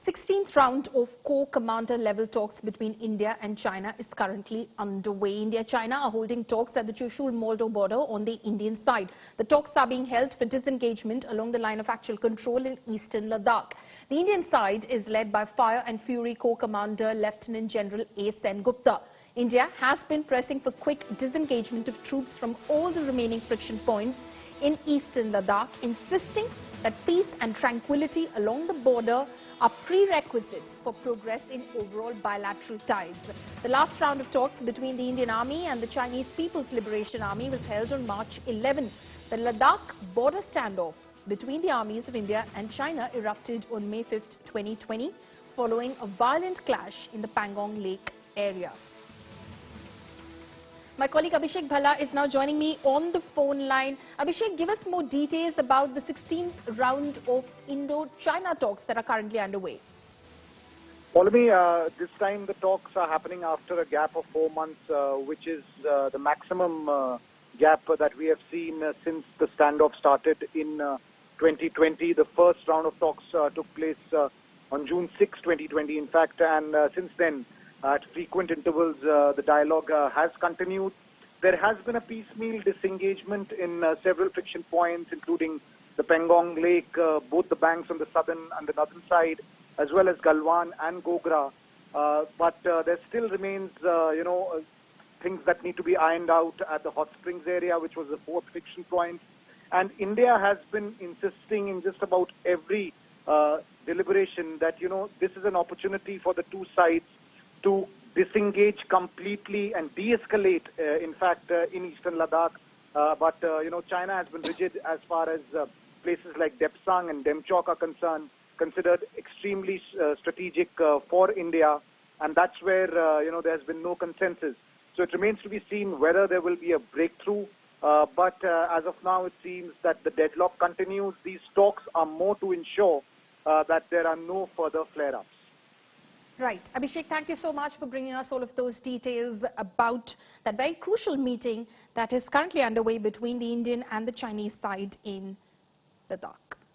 16th round of core commander level talks between India and China is currently underway. India and China are holding talks at the Chushul-Moldo border on the Indian side. The talks are being held for disengagement along the line of actual control in eastern Ladakh. The Indian side is led by Fire and Fury Corps Commander Lieutenant General A. Sengupta. India has been pressing for quick disengagement of troops from all the remaining friction points in eastern Ladakh, insisting that peace and tranquility along the border are prerequisites for progress in overall bilateral ties. The last round of talks between the Indian Army and the Chinese People's Liberation Army was held on March 11. The Ladakh border standoff between the armies of India and China erupted on May 5, 2020, following a violent clash in the Pangong Lake area. My colleague Abhishek Bhalla is now joining me on the phone line. Abhishek, give us more details about the 16th round of Indo-China talks that are currently underway. Paulami, this time the talks are happening after a gap of 4 months, which is the maximum gap that we have seen since the standoff started in 2020. The first round of talks took place on June 6, 2020, in fact, and since then, at frequent intervals, the dialogue has continued. There has been a piecemeal disengagement in several friction points, including the Pangong Lake, both the banks on the southern and the northern side, as well as Galwan and Gogra. But there still remains, things that need to be ironed out at the Hot Springs area, which was the fourth friction point. And India has been insisting in just about every deliberation that, this is an opportunity for the two sides to disengage completely and de-escalate, in fact, in eastern Ladakh. But China has been rigid as far as places like DEPSANG and DEMCHOK are concerned, considered extremely strategic for India. And that's where, there's been no consensus. So it remains to be seen whether there will be a breakthrough. But as of now, it seems that the deadlock continues. These talks are more to ensure that there are no further flare-ups. Right. Abhishek, thank you so much for bringing us all of those details about that very crucial meeting that is currently underway between the Indian and the Chinese side in Ladakh.